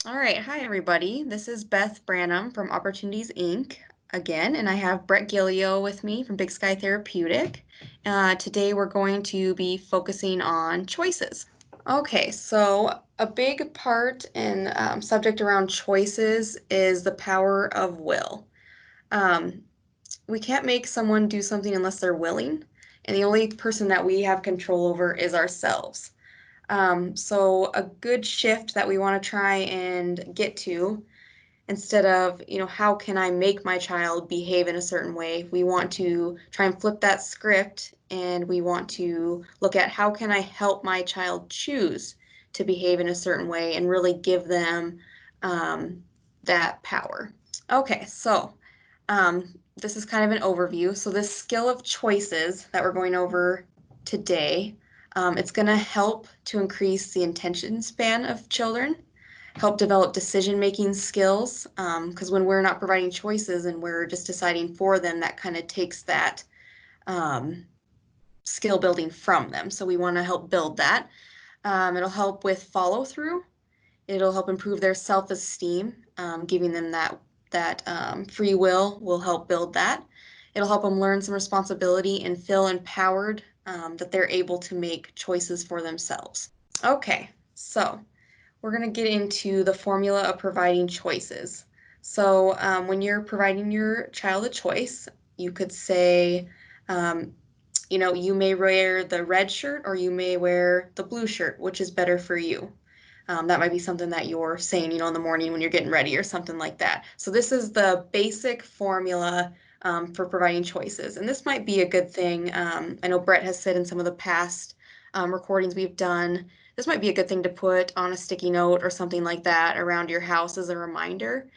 All right, hi everybody. This is Beth Branham from Opportunities Inc. again, and I have Brett Gillio with me from Big Sky Therapeutic. Today we're going to be focusing on choices. Okay, so a big part and subject around choices is the power of will. Um, we can't make someone do something unless they're willing, and the only person that we have control over is ourselves. So a good shift that we want to try and get to, instead of, how can I make my child behave in a certain way, we want to try and flip that script and we want to look at how can I help my child choose to behave in a certain way and really give them that power. Okay, so this is kind of an overview. So this skill of choices that we're going over today, it's going to help to increase the attention span of children, help develop decision-making skills, because when we're not providing choices and we're just deciding for them, that kind of takes that um, skill building from them. So we want to help build that. It'll help with follow-through. It'll help improve their self-esteem, giving them that free will help build that. It'll help them learn some responsibility and feel empowered, that they're able to make choices for themselves. Okay, so we're going to get into the formula of providing choices. So when you're providing your child a choice, you could say, um, you may wear the red shirt or you may wear the blue shirt, which is better for you. That might be something that you're saying, in the morning when you're getting ready or something like that. So this is the basic formula for providing choices. And this might be a good thing. I know Brett has said in some of the past recordings we've done, this might be a good thing to put on a sticky note or something like that around your house as a reminder.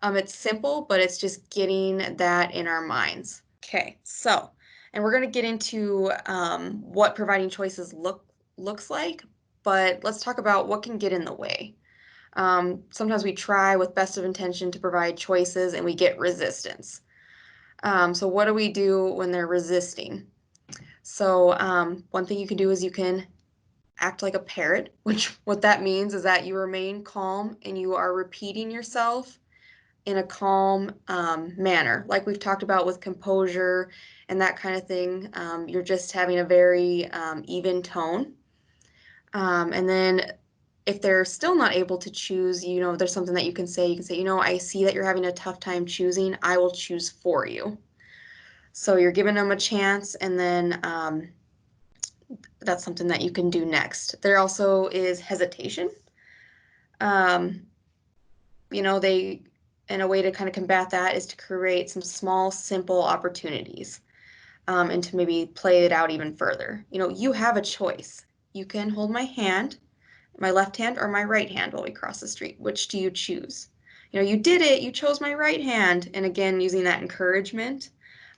It's simple, but it's just getting that in our minds. Okay, so, and we're going to get into what providing choices looks like, but let's talk about what can get in the way. Sometimes we try with best of intention to provide choices and we get resistance. So what do we do when they're resisting? So one thing you can do is you can act like a parrot, which what that means is that you remain calm and you are repeating yourself in a calm manner. Like we've talked about with composure and that kind of thing. You're just having a very even tone. And then if they're still not able to choose, there's something that you can say. You can say, I see that you're having a tough time choosing. I will choose for you. So you're giving them a chance, and then that's something that you can do next. There also is hesitation. Um, they, and a way to kind of combat that is to create some small, simple opportunities, and to maybe play it out even further. You have a choice. You can hold my left hand or my right hand while we cross the street. Which do you choose? You did it. You chose my right hand. And again, using that encouragement,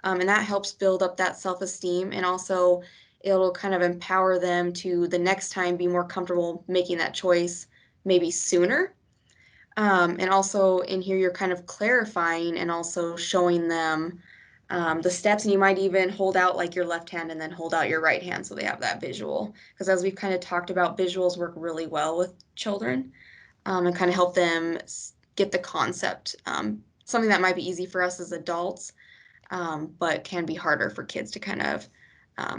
and that helps build up that self-esteem, and also it'll kind of empower them to the next time be more comfortable making that choice maybe sooner. And also in here, you're kind of clarifying and also showing them the steps, and you might even hold out like your left hand and then hold out your right hand so they have that visual. Because as we've kind of talked about, visuals work really well with children, and kind of help them get the concept. Something that might be easy for us as adults, but can be harder for kids to kind of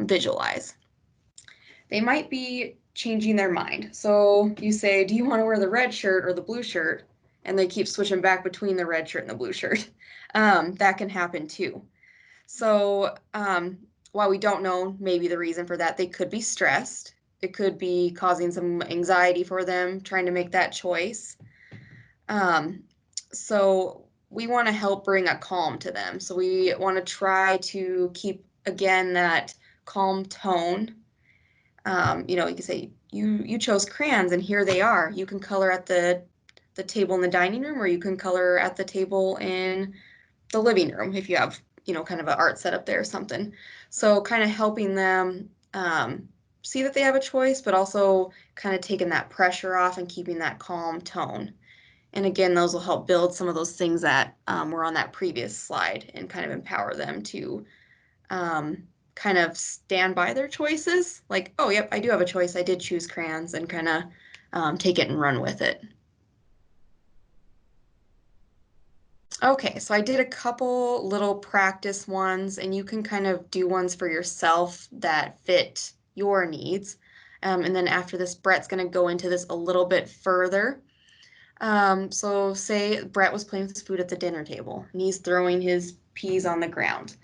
visualize. They might be changing their mind. So you say, do you want to wear the red shirt or the blue shirt? And they keep switching back between the red shirt and the blue shirt. That can happen too. So while we don't know maybe the reason for that, they could be stressed. It could be causing some anxiety for them trying to make that choice. So we want to help bring a calm to them. So we want to try to keep, again, that calm tone. You can say, you chose crayons and here they are. You can color at the table in the dining room, or you can color at the table in the living room if you have, kind of an art setup there or something. So kind of helping them see that they have a choice, but also kind of taking that pressure off and keeping that calm tone. And again, those will help build some of those things that were on that previous slide and kind of empower them to kind of stand by their choices. Like, oh, yep, I do have a choice. I did choose crayons, and kind of take it and run with it. Okay, so I did a couple little practice ones, and you can kind of do ones for yourself that fit your needs. And then after this, Brett's going to go into this a little bit further. So say Brett was playing with his food at the dinner table, and he's throwing his peas on the ground.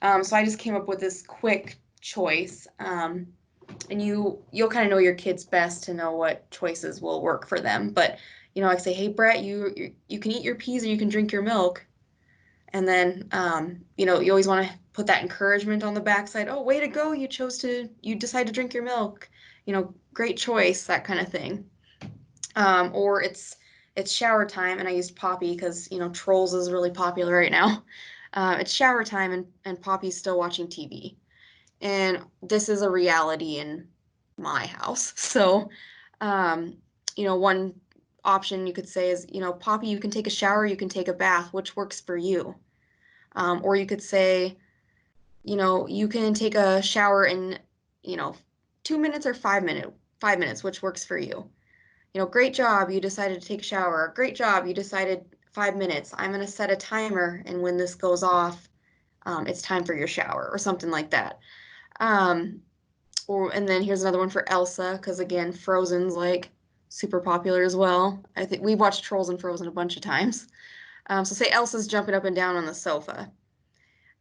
So I just came up with this quick choice. And you'll kind of know your kids best to know what choices will work for them. But I say, hey Brett, you can eat your peas or you can drink your milk. And then, you always want to put that encouragement on the backside. Oh, way to go! You decide to drink your milk. Great choice, that kind of thing. Or it's shower time, and I used Poppy because Trolls is really popular right now. It's shower time, and Poppy's still watching TV. And this is a reality in my house. So, um, one option you could say is, Poppy, you can take a shower, you can take a bath, which works for you. Or you could say, you can take a shower in, you know, 2 minutes or 5 minutes, which works for you. Great job, you decided to take a shower. Great job, you decided 5 minutes. I'm going to set a timer, and when this goes off, it's time for your shower, or something like that. Um, and then here's another one for Elsa, because again, Frozen's like super popular as well. I think we watched Trolls and Frozen a bunch of times. So say Elsa's jumping up and down on the sofa.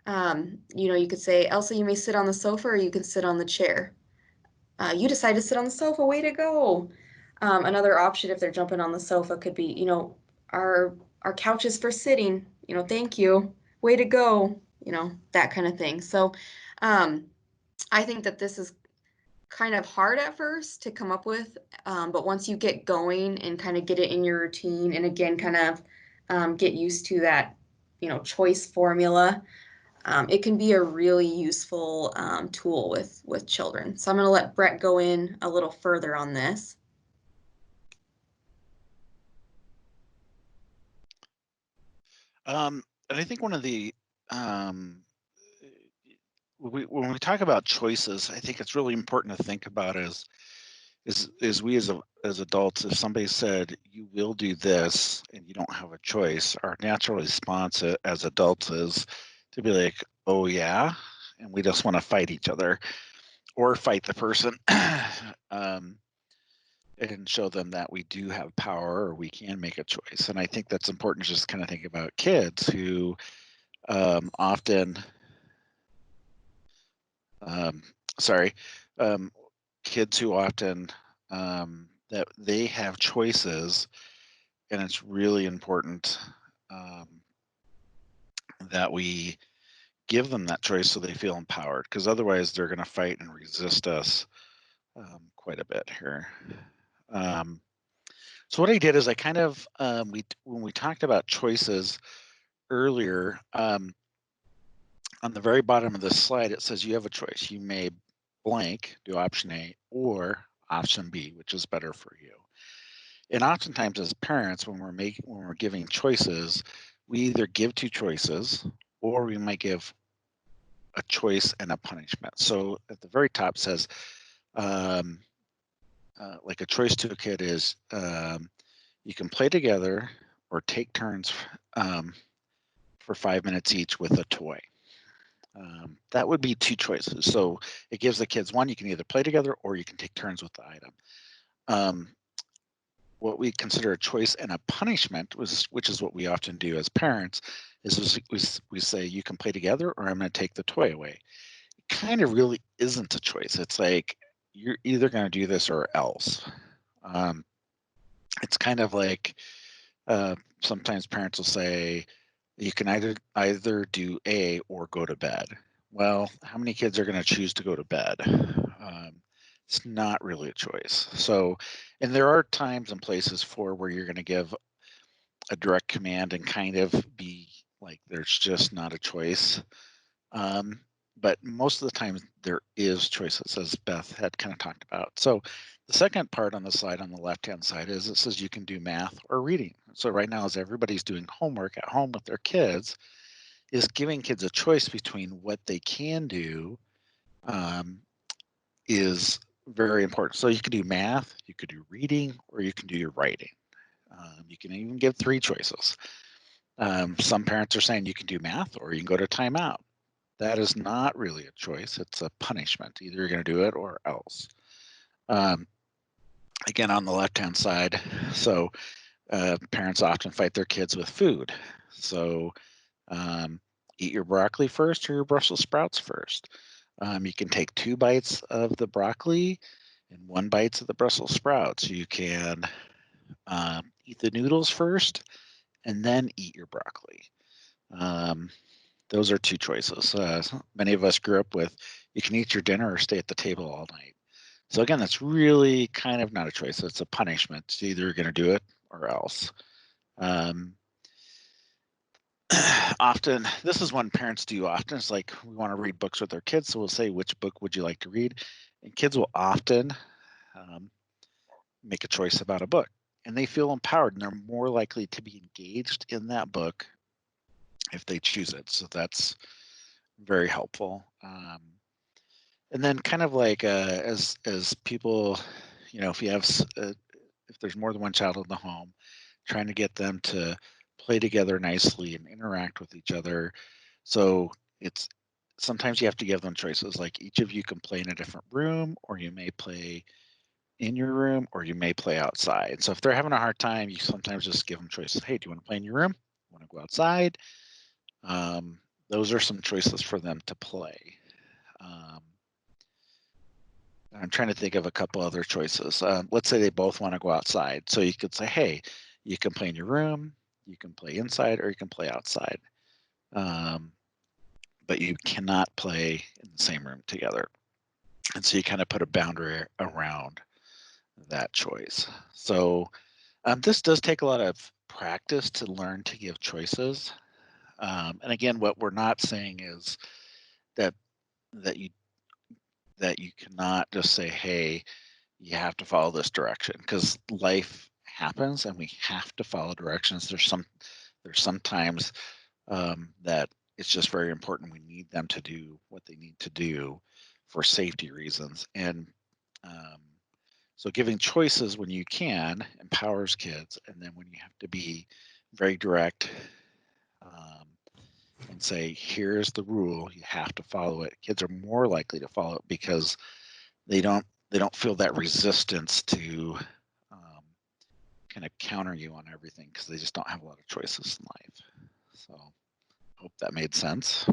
You could say, Elsa, you may sit on the sofa or you can sit on the chair. You decide to sit on the sofa, way to go. Another option if they're jumping on the sofa could be, our couch is for sitting, thank you, way to go, that kind of thing. So um, I think that this is kind of hard at first to come up with, but once you get going and kind of get it in your routine, and again, kind of get used to that, choice formula, it can be a really useful tool with children. So I'm going to let Brett go in a little further on this. And I think one of the when we talk about choices, I think it's really important to think about is we as adults, if somebody said you will do this and you don't have a choice, our natural response as adults is to be like, oh yeah, and we just want to fight each other or fight the person. um, and show them that we do have power or we can make a choice. And I think that's important to just kind of think about kids who often, um, sorry, um, kids who often that they have choices, and it's really important um, that we give them that choice so they feel empowered, because otherwise they're going to fight and resist us quite a bit here. Um, so what I did is I kind of when we talked about choices earlier, on the very bottom of this slide, it says you have a choice. You may blank, do option A, or option B, which is better for you. And oftentimes as parents, when we're giving choices, we either give two choices or we might give a choice and a punishment. So at the very top says, um, like a choice to a kid is you can play together or take turns for 5 minutes each with a toy. That would be two choices. So it gives the kids one, you can either play together or you can take turns with the item. What we consider a choice and a punishment, which is what we often do as parents, is we say you can play together or I'm going to take the toy away. It kind of really isn't a choice. It's like you're either going to do this or else. It's kind of like sometimes parents will say you can either do A or go to bed. Well, how many kids are going to choose to go to bed? It's not really a choice. So, and there are times and places for where you're going to give a direct command and kind of be like there's just not a choice. But most of the time there is choices, as Beth had kind of talked about. So the second part on the slide on the left-hand side is it says you can do math or reading. So right now, as everybody's doing homework at home with their kids, is giving kids a choice between what they can do is very important. So you can do math, you could do reading, or you can do your writing. You can even give three choices. Some parents are saying you can do math or you can go to timeout. That is not really a choice. It's a punishment. Either you're going to do it or else. Um, Again, on the left hand side, so parents often fight their kids with food. So um, eat your broccoli first or your Brussels sprouts first. You can take 2 bites of the broccoli and 1 bite of the Brussels sprouts. You can eat the noodles first and then eat your broccoli. Um, those are 2 choices. Many of us grew up with you can eat your dinner or stay at the table all night. So again, that's really kind of not a choice. It's a punishment. It's either going to do it or else. Um, Often, this is one parents do often. It's like we want to read books with our kids, so we'll say, "Which book would you like to read?" And kids will often um, make a choice about a book, and they feel empowered, and they're more likely to be engaged in that book if they choose it. So that's very helpful. And then, kind of like as people, if you have if there's more than one child in the home, trying to get them to play together nicely and interact with each other. So it's sometimes you have to give them choices like each of you can play in a different room, or you may play in your room, or you may play outside. So if they're having a hard time, you sometimes just give them choices. Hey, do you want to play in your room? Want to go outside? Um, those are some choices for them to play. Um, I'm trying to think of a couple other choices. Let's say they both want to go outside. So you could say, hey, you can play in your room, you can play inside, or you can play outside. Um, but you cannot play in the same room together. And so you kind of put a boundary around that choice. So this does take a lot of practice to learn to give choices. And again, what we're not saying is that that you that you cannot just say, hey, you have to follow this direction, because life happens and we have to follow directions. There's sometimes that it's just very important. We need them to do what they need to do for safety reasons. And um, so giving choices when you can empowers kids. And then when you have to be very direct um, and say, here's the rule, you have to follow it, kids are more likely to follow it because they don't feel that resistance to um, kind of counter you on everything, because they just don't have a lot of choices in life. So hope that made sense.